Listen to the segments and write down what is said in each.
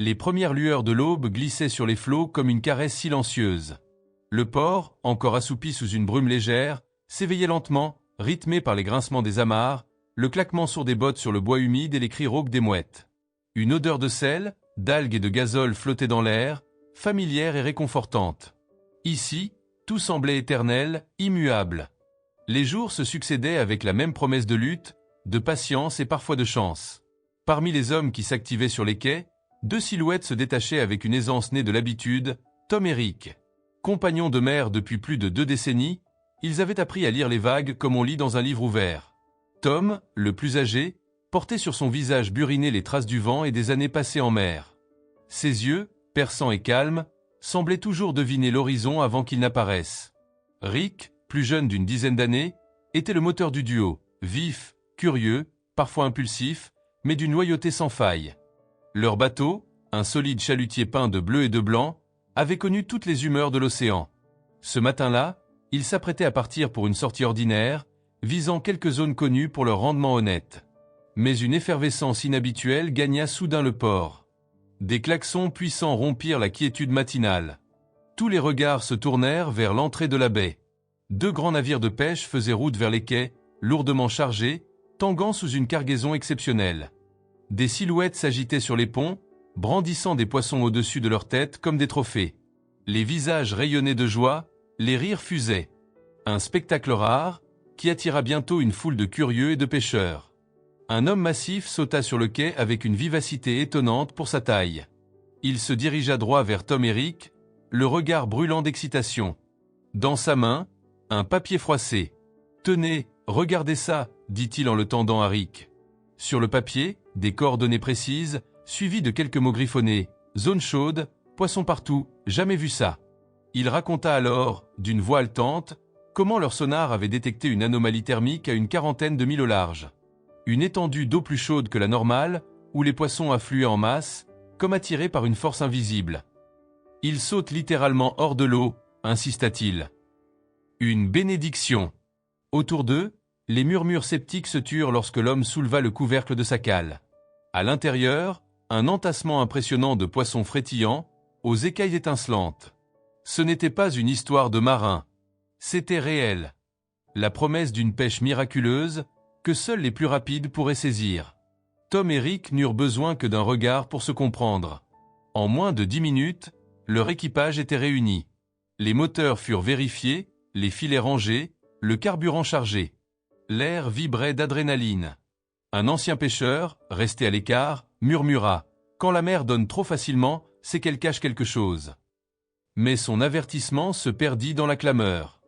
Les premières lueurs de l'aube glissaient sur les flots comme une caresse silencieuse. Le port, encore assoupi sous une brume légère, s'éveillait lentement, rythmé par les grincements des amarres, le claquement sourd des bottes sur le bois humide et les cris rauques des mouettes. Une odeur de sel, d'algues et de gazole flottait dans l'air, familière et réconfortante. Ici, tout semblait éternel, immuable. Les jours se succédaient avec la même promesse de lutte, de patience et parfois de chance. Parmi les hommes qui s'activaient sur les quais, deux silhouettes se détachaient avec une aisance née de l'habitude, Tom et Rick. Compagnons de mer depuis plus de 2 décennies, ils avaient appris à lire les vagues comme on lit dans un livre ouvert. Tom, le plus âgé, portait sur son visage buriné les traces du vent et des années passées en mer. Ses yeux, perçants et calmes, semblaient toujours deviner l'horizon avant qu'il n'apparaisse. Rick, plus jeune d'une dizaine d'années, était le moteur du duo, vif, curieux, parfois impulsif, mais d'une loyauté sans faille. Leur bateau, un solide chalutier peint de bleu et de blanc, avait connu toutes les humeurs de l'océan. Ce matin-là, ils s'apprêtaient à partir pour une sortie ordinaire, visant quelques zones connues pour leur rendement honnête. Mais une effervescence inhabituelle gagna soudain le port. Des klaxons puissants rompirent la quiétude matinale. Tous les regards se tournèrent vers l'entrée de la baie. 2 grands navires de pêche faisaient route vers les quais, lourdement chargés, tanguant sous une cargaison exceptionnelle. Des silhouettes s'agitaient sur les ponts, brandissant des poissons au-dessus de leurs têtes comme des trophées. Les visages rayonnaient de joie, les rires fusaient. Un spectacle rare, qui attira bientôt une foule de curieux et de pêcheurs. Un homme massif sauta sur le quai avec une vivacité étonnante pour sa taille. Il se dirigea droit vers Tom et Rick, le regard brûlant d'excitation. Dans sa main, un papier froissé. « Tenez, regardez ça », dit-il en le tendant à Rick. Sur le papier, des coordonnées précises, suivies de quelques mots griffonnés. « Zone chaude, poissons partout, jamais vu ça ». Il raconta alors, d'une voix haletante, comment leur sonar avait détecté une anomalie thermique à une 40aine de milles au large. Une étendue d'eau plus chaude que la normale, où les poissons affluaient en masse, comme attirés par une force invisible. « Ils sautent littéralement hors de l'eau », insista-t-il. Une bénédiction. Autour d'eux, les murmures sceptiques se turent lorsque l'homme souleva le couvercle de sa cale. À l'intérieur, un entassement impressionnant de poissons frétillants, aux écailles étincelantes. Ce n'était pas une histoire de marin. C'était réel. La promesse d'une pêche miraculeuse, que seuls les plus rapides pourraient saisir. Tom et Rick n'eurent besoin que d'un regard pour se comprendre. En moins de 10 minutes, leur équipage était réuni. Les moteurs furent vérifiés, les filets rangés, le carburant chargé. L'air vibrait d'adrénaline. Un ancien pêcheur, resté à l'écart, murmura « Quand la mer donne trop facilement, c'est qu'elle cache quelque chose ». Mais son avertissement se perdit dans la clameur.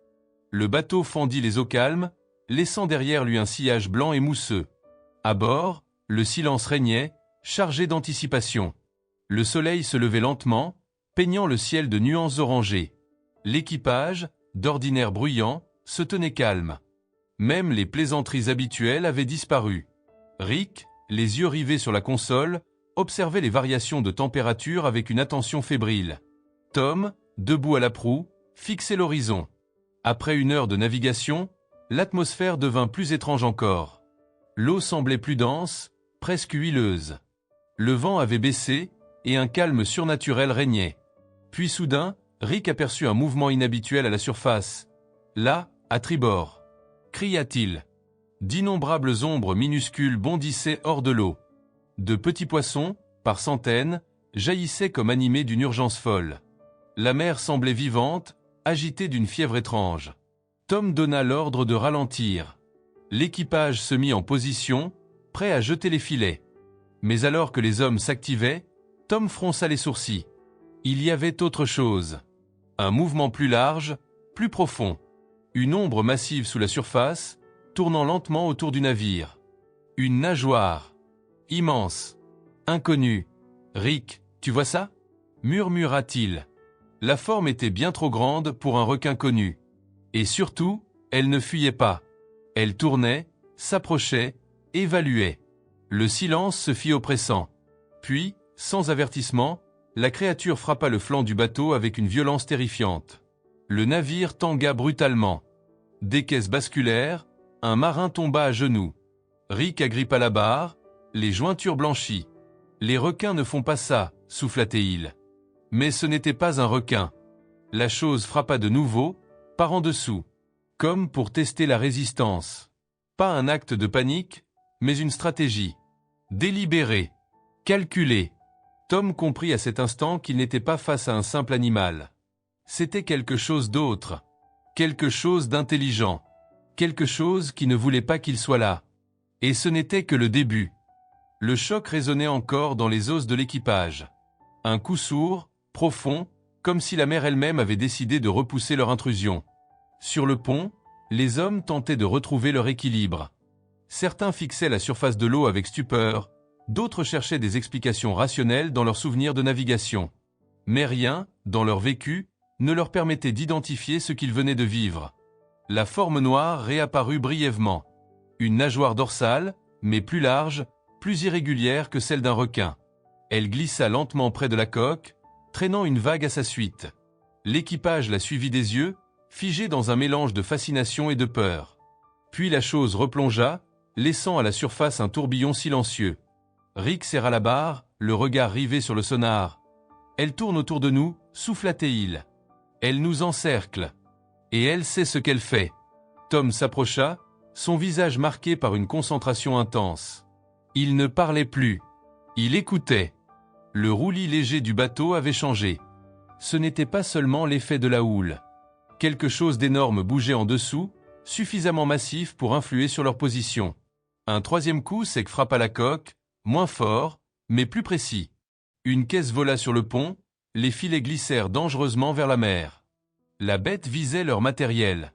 Le bateau fendit les eaux calmes, laissant derrière lui un sillage blanc et mousseux. À bord, le silence régnait, chargé d'anticipation. Le soleil se levait lentement, peignant le ciel de nuances orangées. L'équipage, d'ordinaire bruyant, se tenait calme. Même les plaisanteries habituelles avaient disparu. Rick, les yeux rivés sur la console, observait les variations de température avec une attention fébrile. Tom, debout à la proue, fixait l'horizon. Après 1 heure de navigation, l'atmosphère devint plus étrange encore. L'eau semblait plus dense, presque huileuse. Le vent avait baissé, et un calme surnaturel régnait. Puis soudain, Rick aperçut un mouvement inhabituel à la surface. Là, à tribord, cria-t-il. D'innombrables ombres minuscules bondissaient hors de l'eau. De petits poissons, par centaines, jaillissaient comme animés d'une urgence folle. La mer semblait vivante, agitée d'une fièvre étrange. Tom donna l'ordre de ralentir. L'équipage se mit en position, prêt à jeter les filets. Mais alors que les hommes s'activaient, Tom fronça les sourcils. Il y avait autre chose. Un mouvement plus large, plus profond. Une ombre massive sous la surface, tournant lentement autour du navire. Une nageoire. Immense. Inconnue. « Rick, tu vois ça ?» murmura-t-il. La forme était bien trop grande pour un requin connu. Et surtout, elle ne fuyait pas. Elle tournait, s'approchait, évaluait. Le silence se fit oppressant. Puis, sans avertissement, la créature frappa le flanc du bateau avec une violence terrifiante. Le navire tangua brutalement. Des caisses basculèrent, un marin tomba à genoux. Rick agrippa la barre, les jointures blanchies. « Les requins ne font pas ça », souffla Théil. Mais ce n'était pas un requin. La chose frappa de nouveau, par en dessous, comme pour tester la résistance. Pas un acte de panique, mais une stratégie. Délibérée, calculée. Tom comprit à cet instant qu'il n'était pas face à un simple animal. C'était quelque chose d'autre, quelque chose d'intelligent, quelque chose qui ne voulait pas qu'il soit là. Et ce n'était que le début. Le choc résonnait encore dans les os de l'équipage. Un coup sourd, profond, comme si la mer elle-même avait décidé de repousser leur intrusion. Sur le pont, les hommes tentaient de retrouver leur équilibre. Certains fixaient la surface de l'eau avec stupeur, d'autres cherchaient des explications rationnelles dans leurs souvenirs de navigation. Mais rien, dans leur vécu, ne leur permettait d'identifier ce qu'ils venaient de vivre. La forme noire réapparut brièvement. Une nageoire dorsale, mais plus large, plus irrégulière que celle d'un requin. Elle glissa lentement près de la coque, traînant une vague à sa suite. L'équipage la suivit des yeux, figé dans un mélange de fascination et de peur. Puis la chose replongea, laissant à la surface un tourbillon silencieux. Rick serra la barre, le regard rivé sur le sonar. « Elle tourne autour de nous », souffla Théil. « Elle nous encercle. Et elle sait ce qu'elle fait. » Tom s'approcha, son visage marqué par une concentration intense. Il ne parlait plus. Il écoutait. Le roulis léger du bateau avait changé. Ce n'était pas seulement l'effet de la houle. Quelque chose d'énorme bougeait en dessous, suffisamment massif pour influer sur leur position. Un troisième coup sec frappa la coque, moins fort, mais plus précis. Une caisse vola sur le pont, les filets glissèrent dangereusement vers la mer. La bête visait leur matériel.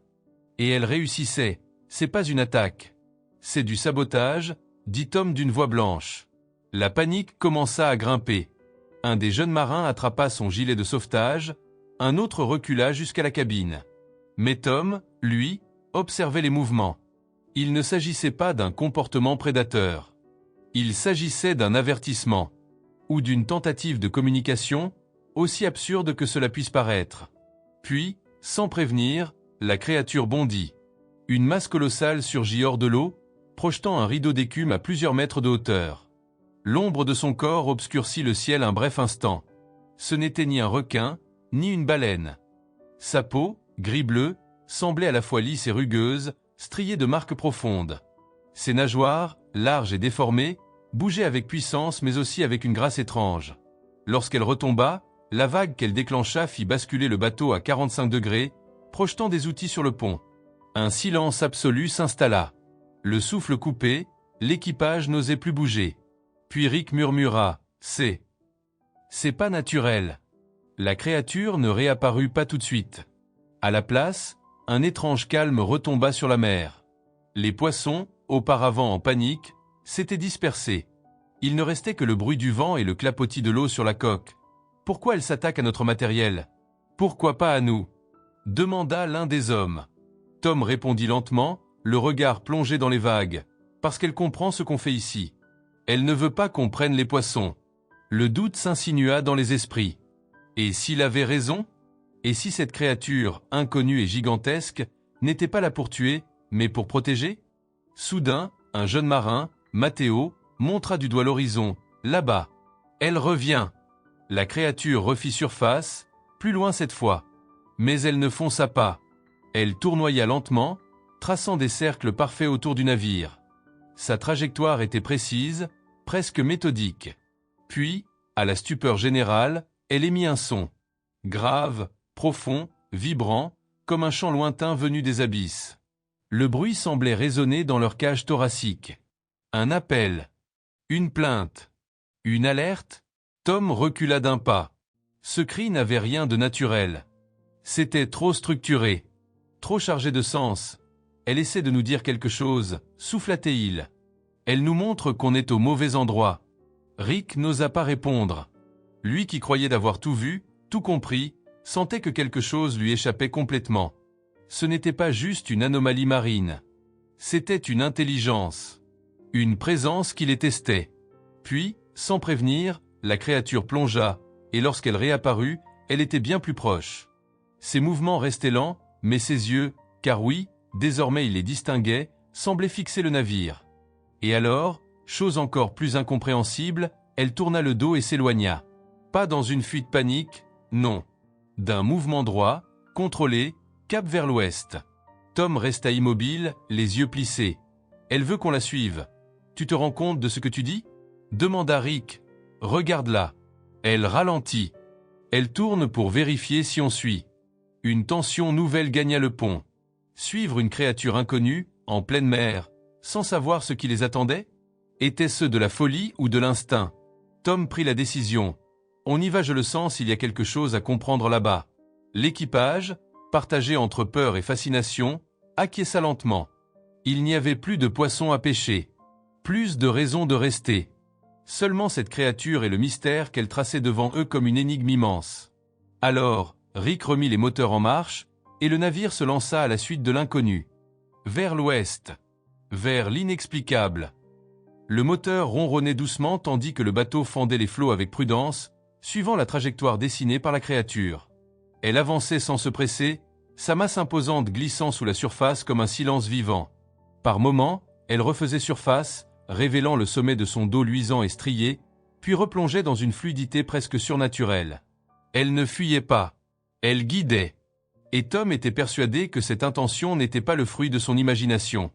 Et elle réussissait. C'est pas une attaque. C'est du sabotage, dit Tom d'une voix blanche. La panique commença à grimper. Un des jeunes marins attrapa son gilet de sauvetage, un autre recula jusqu'à la cabine. Mais Tom, lui, observait les mouvements. Il ne s'agissait pas d'un comportement prédateur. Il s'agissait d'un avertissement, ou d'une tentative de communication, aussi absurde que cela puisse paraître. Puis, sans prévenir, la créature bondit. Une masse colossale surgit hors de l'eau, projetant un rideau d'écume à plusieurs mètres de hauteur. L'ombre de son corps obscurcit le ciel un bref instant. Ce n'était ni un requin, ni une baleine. Sa peau, gris-bleu, semblait à la fois lisse et rugueuse, striée de marques profondes. Ses nageoires, larges et déformées, bougeaient avec puissance mais aussi avec une grâce étrange. Lorsqu'elle retomba, la vague qu'elle déclencha fit basculer le bateau à 45 degrés, projetant des outils sur le pont. Un silence absolu s'installa. Le souffle coupé, l'équipage n'osait plus bouger. Puis Rick murmura « C'est pas naturel ». La créature ne réapparut pas tout de suite. À la place, un étrange calme retomba sur la mer. Les poissons, auparavant en panique, s'étaient dispersés. Il ne restait que le bruit du vent et le clapotis de l'eau sur la coque. « Pourquoi elle s'attaque à notre matériel ? Pourquoi pas à nous ?» demanda l'un des hommes. Tom répondit lentement, le regard plongé dans les vagues. « Parce qu'elle comprend ce qu'on fait ici. Elle ne veut pas qu'on prenne les poissons. » Le doute s'insinua dans les esprits. Et s'il avait raison ? Et si cette créature, inconnue et gigantesque, n'était pas là pour tuer, mais pour protéger ? Soudain, un jeune marin, Matteo, montra du doigt l'horizon, là-bas. Elle revient. La créature refit surface, plus loin cette fois. Mais elle ne fonça pas. Elle tournoya lentement, traçant des cercles parfaits autour du navire. Sa trajectoire était précise, presque méthodique. Puis, à la stupeur générale, elle émit un son. Grave, profond, vibrant, comme un chant lointain venu des abysses. Le bruit semblait résonner dans leur cage thoracique. Un appel. Une plainte. Une alerte. Tom recula d'un pas. Ce cri n'avait rien de naturel. C'était trop structuré. Trop chargé de sens. Elle essaie de nous dire quelque chose, souffla Théil. Elle nous montre qu'on est au mauvais endroit. Rick n'osa pas répondre. Lui qui croyait d'avoir tout vu, tout compris, sentait que quelque chose lui échappait complètement. Ce n'était pas juste une anomalie marine. C'était une intelligence. Une présence qui les testait. Puis, sans prévenir, la créature plongea, et lorsqu'elle réapparut, elle était bien plus proche. Ses mouvements restaient lents, mais ses yeux, car oui, désormais il les distinguait, semblaient fixer le navire. Et alors, chose encore plus incompréhensible, elle tourna le dos et s'éloigna. Pas dans une fuite panique, non. D'un mouvement droit, contrôlé, cap vers l'ouest. Tom resta immobile, les yeux plissés. Elle veut qu'on la suive. Tu te rends compte de ce que tu dis? Demanda Rick. Regarde-la. Elle ralentit. Elle tourne pour vérifier si on suit. Une tension nouvelle gagna le pont. Suivre une créature inconnue, en pleine mer, sans savoir ce qui les attendait? Était-ce de la folie ou de l'instinct? Tom prit la décision. On y va, je le sens, il y a quelque chose à comprendre là-bas. L'équipage, partagé entre peur et fascination, acquiesça lentement. Il n'y avait plus de poissons à pêcher. Plus de raisons de rester. Seulement cette créature et le mystère qu'elle traçait devant eux comme une énigme immense. Alors, Rick remit les moteurs en marche, et le navire se lança à la suite de l'inconnu. Vers l'ouest. Vers l'inexplicable. Le moteur ronronnait doucement tandis que le bateau fendait les flots avec prudence, suivant la trajectoire dessinée par la créature. Elle avançait sans se presser, sa masse imposante glissant sous la surface comme un silence vivant. Par moments, elle refaisait surface, révélant le sommet de son dos luisant et strié, puis replongeait dans une fluidité presque surnaturelle. Elle ne fuyait pas. Elle guidait. Et Tom était persuadé que cette intention n'était pas le fruit de son imagination.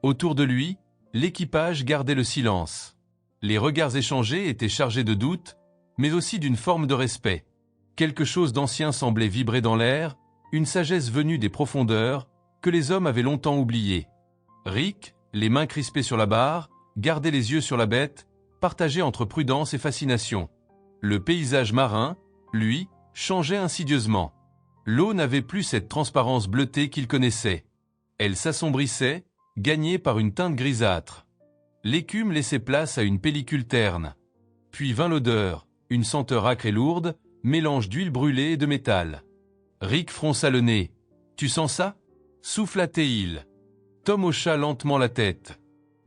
Autour de lui, l'équipage gardait le silence. Les regards échangés étaient chargés de doute, mais aussi d'une forme de respect. Quelque chose d'ancien semblait vibrer dans l'air, une sagesse venue des profondeurs, que les hommes avaient longtemps oubliée. Rick, les mains crispées sur la barre, gardait les yeux sur la bête, partagé entre prudence et fascination. Le paysage marin, lui, changeait insidieusement. L'eau n'avait plus cette transparence bleutée qu'il connaissait. Elle s'assombrissait, gagnée par une teinte grisâtre. L'écume laissait place à une pellicule terne. Puis vint l'odeur, une senteur âcre et lourde, mélange d'huile brûlée et de métal. Rick fronça le nez. « Tu sens ça » souffla-t-il. Tom hocha lentement la tête.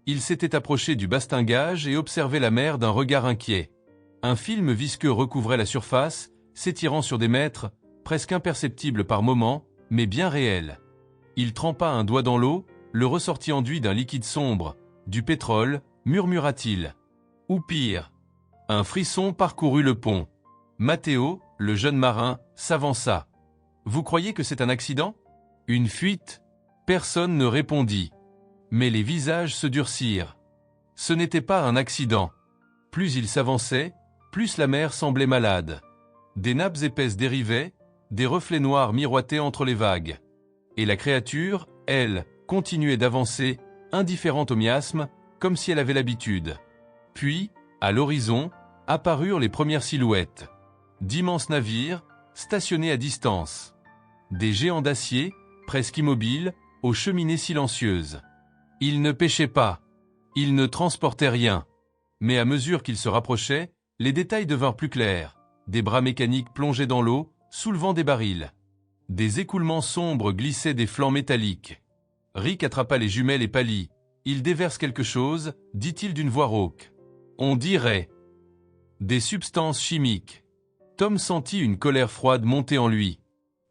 Il s'était approché du bastingage et observait la mer d'un regard inquiet. Un film visqueux recouvrait la surface, s'étirant sur des mètres, presque imperceptible par moments, mais bien réel. Il trempa un doigt dans l'eau, le ressortit enduit d'un liquide sombre, du pétrole, murmura-t-il. Ou pire. Un frisson parcourut le pont. Matteo, le jeune marin, s'avança. Vous croyez que c'est un accident? Une fuite? Personne ne répondit. Mais les visages se durcirent. Ce n'était pas un accident. Plus il s'avançait, plus la mer semblait malade. Des nappes épaisses dérivaient, des reflets noirs miroitaient entre les vagues. Et la créature, elle, continuait d'avancer, indifférente au miasme, comme si elle avait l'habitude. Puis, à l'horizon, apparurent les premières silhouettes. D'immenses navires, stationnés à distance. Des géants d'acier, presque immobiles, aux cheminées silencieuses. Ils ne pêchaient pas. Ils ne transportaient rien. Mais à mesure qu'ils se rapprochaient, les détails devinrent plus clairs. Des bras mécaniques plongeaient dans l'eau, soulevant des barils. Des écoulements sombres glissaient des flancs métalliques. Rick attrapa les jumelles et pâlit. « Il déverse quelque chose », dit-il d'une voix rauque. « On dirait. » Des substances chimiques. Tom sentit une colère froide monter en lui.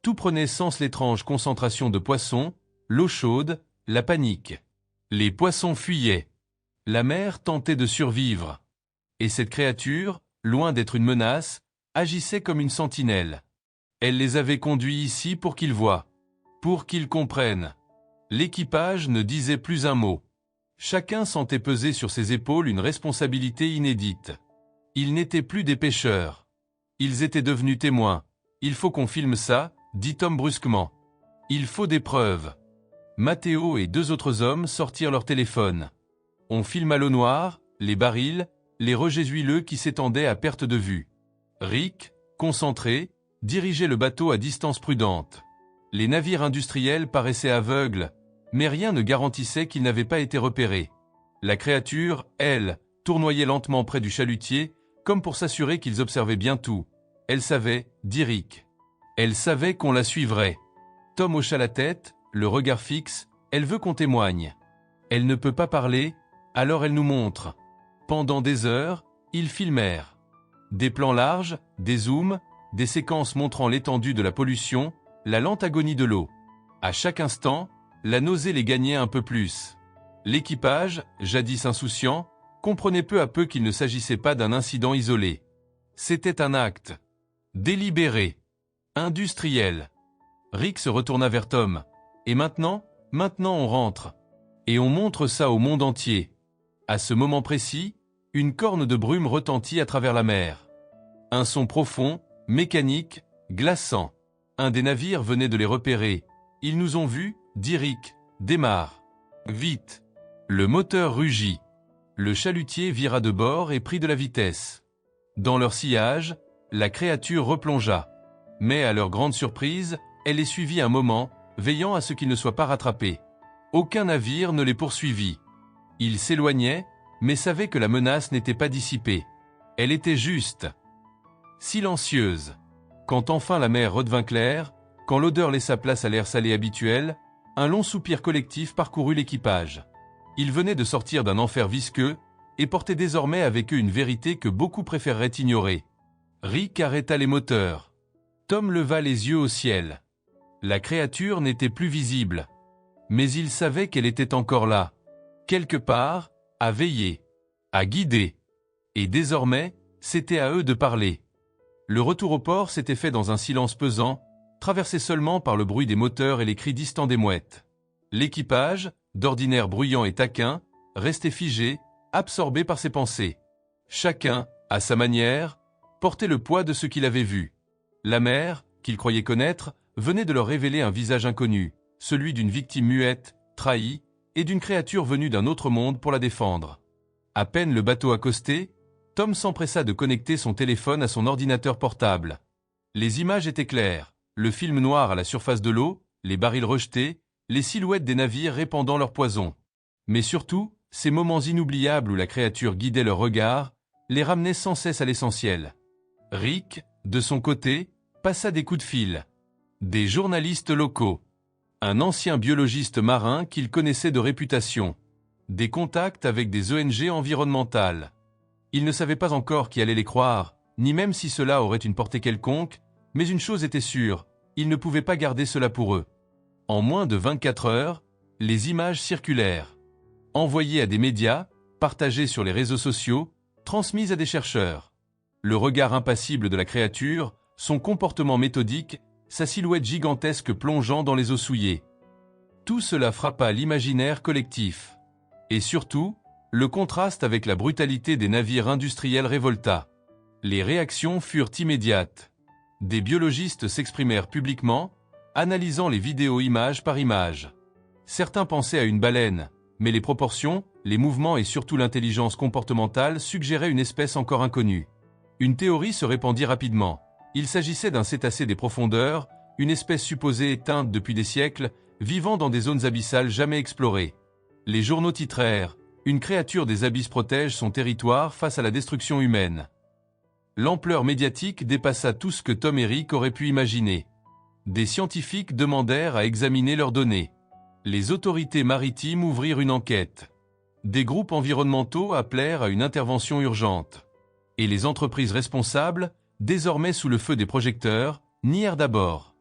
Tout prenait sens l'étrange concentration de poissons, l'eau chaude, la panique. Les poissons fuyaient. La mer tentait de survivre. Et cette créature, loin d'être une menace, agissait comme une sentinelle. Elle les avait conduits ici pour qu'ils voient, pour qu'ils comprennent. L'équipage ne disait plus un mot. Chacun sentait peser sur ses épaules une responsabilité inédite. Ils n'étaient plus des pêcheurs. Ils étaient devenus témoins. « Il faut qu'on filme ça », dit Tom brusquement. « Il faut des preuves. » Matteo et deux autres hommes sortirent leur téléphone. On filma l'eau noire, les barils, les rejets huileux qui s'étendaient à perte de vue. Rick, concentré, dirigeait le bateau à distance prudente. Les navires industriels paraissaient aveugles, mais rien ne garantissait qu'ils n'avaient pas été repérés. La créature, elle, tournoyait lentement près du chalutier, comme pour s'assurer qu'ils observaient bien tout. Elle savait, dit Rick. Elle savait qu'on la suivrait. Tom hocha la tête, le regard fixe, elle veut qu'on témoigne. Elle ne peut pas parler, alors elle nous montre. Pendant des heures, ils filmèrent. Des plans larges, des zooms, des séquences montrant l'étendue de la pollution, la lente agonie de l'eau. À chaque instant, la nausée les gagnait un peu plus. L'équipage, jadis insouciant, comprenait peu à peu qu'il ne s'agissait pas d'un incident isolé. C'était un acte délibéré, industriel. Rick se retourna vers Tom. Et maintenant on rentre. Et on montre ça au monde entier. À ce moment précis, une corne de brume retentit à travers la mer. Un son profond, mécanique, glaçant. Un des navires venait de les repérer. Ils nous ont vus, dit Rick. Démarre. Vite. Le moteur rugit. Le chalutier vira de bord et prit de la vitesse. Dans leur sillage, la créature replongea. Mais à leur grande surprise, elle les suivit un moment, veillant à ce qu'ils ne soient pas rattrapés. Aucun navire ne les poursuivit. Ils s'éloignaient, mais savaient que la menace n'était pas dissipée. Elle était juste. Silencieuse. Quand enfin la mer redevint claire, quand l'odeur laissa place à l'air salé habituel, un long soupir collectif parcourut l'équipage. Ils venaient de sortir d'un enfer visqueux et portaient désormais avec eux une vérité que beaucoup préféreraient ignorer. Rick arrêta les moteurs. Tom leva les yeux au ciel. La créature n'était plus visible. Mais il savait qu'elle était encore là. Quelque part, à veiller, à guider. Et désormais, c'était à eux de parler. Le retour au port s'était fait dans un silence pesant, traversé seulement par le bruit des moteurs et les cris distants des mouettes. L'équipage, d'ordinaire bruyant et taquin, restait figé, absorbé par ses pensées. Chacun, à sa manière, portait le poids de ce qu'il avait vu. La mer, qu'il croyait connaître, venait de leur révéler un visage inconnu, celui d'une victime muette, trahie, et d'une créature venue d'un autre monde pour la défendre. À peine le bateau accosté, Tom s'empressa de connecter son téléphone à son ordinateur portable. Les images étaient claires, le film noir à la surface de l'eau, les barils rejetés, les silhouettes des navires répandant leur poison. Mais surtout, ces moments inoubliables où la créature guidait leur regard, les ramenaient sans cesse à l'essentiel. Rick, de son côté, passa des coups de fil. Des journalistes locaux. Un ancien biologiste marin qu'il connaissait de réputation. Des contacts avec des ONG environnementales. Il ne savait pas encore qui allait les croire, ni même si cela aurait une portée quelconque, mais une chose était sûre, il ne pouvait pas garder cela pour eux. En moins de 24 heures, les images circulèrent. Envoyées à des médias, partagées sur les réseaux sociaux, transmises à des chercheurs. Le regard impassible de la créature, son comportement méthodique, sa silhouette gigantesque plongeant dans les eaux souillées. Tout cela frappa l'imaginaire collectif. Et surtout, le contraste avec la brutalité des navires industriels révolta. Les réactions furent immédiates. Des biologistes s'exprimèrent publiquement, analysant les vidéos image par image. Certains pensaient à une baleine, mais les proportions, les mouvements et surtout l'intelligence comportementale suggéraient une espèce encore inconnue. Une théorie se répandit rapidement. Il s'agissait d'un cétacé des profondeurs, une espèce supposée éteinte depuis des siècles, vivant dans des zones abyssales jamais explorées. Les journaux titrèrent « Une créature des abysses protège son territoire face à la destruction humaine ». L'ampleur médiatique dépassa tout ce que Tom et Rick auraient pu imaginer. Des scientifiques demandèrent à examiner leurs données. Les autorités maritimes ouvrirent une enquête. Des groupes environnementaux appelèrent à une intervention urgente. Et les entreprises responsables, désormais sous le feu des projecteurs, nièrent d'abord.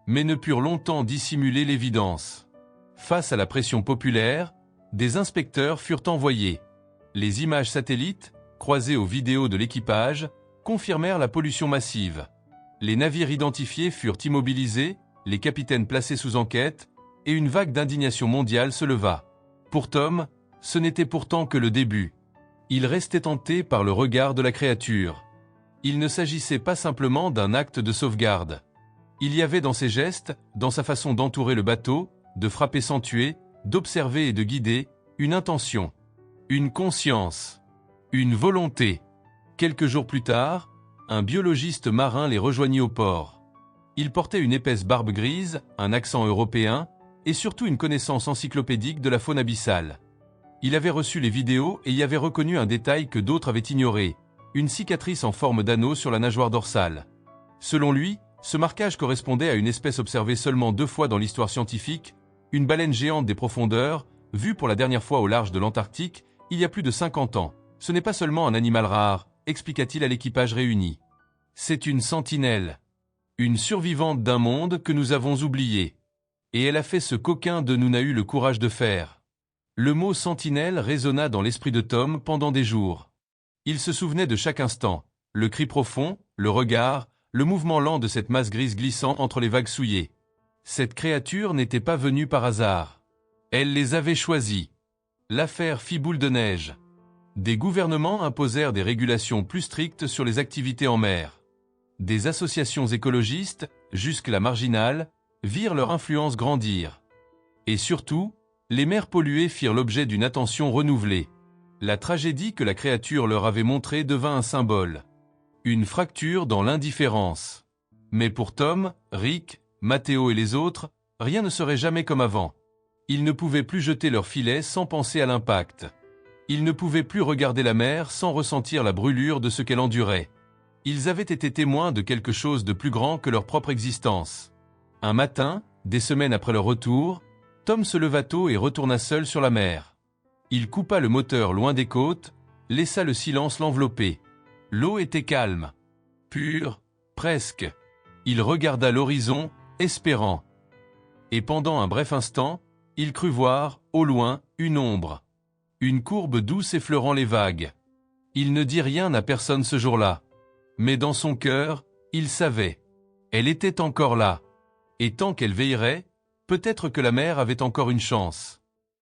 Mais ne purent longtemps dissimuler l'évidence. Face à la pression populaire, des inspecteurs furent envoyés. Les images satellites, croisées aux vidéos de l'équipage, confirmèrent la pollution massive. Les navires identifiés furent immobilisés, les capitaines placés sous enquête, et une vague d'indignation mondiale se leva. Pour Tom, ce n'était pourtant que le début. Il restait tenté par le regard de la créature. Il ne s'agissait pas simplement d'un acte de sauvegarde. Il y avait dans ses gestes, dans sa façon d'entourer le bateau, de frapper sans tuer, d'observer et de guider, une intention, une conscience, une volonté. Quelques jours plus tard, un biologiste marin les rejoignit au port. Il portait une épaisse barbe grise, un accent européen, et surtout une connaissance encyclopédique de la faune abyssale. Il avait reçu les vidéos et y avait reconnu un détail que d'autres avaient ignoré, une cicatrice en forme d'anneau sur la nageoire dorsale. Selon lui, ce marquage correspondait à une espèce observée seulement 2 fois dans l'histoire scientifique, une baleine géante des profondeurs, vue pour la dernière fois au large de l'Antarctique, il y a plus de 50 ans. Ce n'est pas seulement un animal rare, expliqua-t-il à l'équipage réuni. C'est une sentinelle. Une survivante d'un monde que nous avons oublié. Et elle a fait ce qu'aucun de nous n'a eu le courage de faire. Le mot sentinelle résonna dans l'esprit de Tom pendant des jours. Il se souvenait de chaque instant, Le cri profond, le regard, le mouvement lent de cette masse grise glissant entre les vagues souillées. Cette créature n'était pas venue par hasard. Elle les avait choisis. L'affaire fit boule de neige. Des gouvernements imposèrent des régulations plus strictes sur les activités en mer. Des associations écologistes, jusque-là marginales, virent leur influence grandir. Et surtout, les mers polluées firent l'objet d'une attention renouvelée. La tragédie que la créature leur avait montrée devint un symbole. Une fracture dans l'indifférence. Mais pour Tom, Rick, Matteo et les autres, rien ne serait jamais comme avant. Ils ne pouvaient plus jeter leurs filets sans penser à l'impact. Ils ne pouvaient plus regarder la mer sans ressentir la brûlure de ce qu'elle endurait. Ils avaient été témoins de quelque chose de plus grand que leur propre existence. Un matin, des semaines après leur retour, Tom se leva tôt et retourna seul sur la mer. Il coupa le moteur loin des côtes, laissa le silence l'envelopper. L'eau était calme, pure, presque. Il regarda l'horizon, espérant. Et pendant un bref instant, il crut voir, au loin, une ombre. Une courbe douce effleurant les vagues. Il ne dit rien à personne ce jour-là. Mais dans son cœur, il savait. Elle était encore là. Et tant qu'elle veillerait, peut-être que la mer avait encore une chance.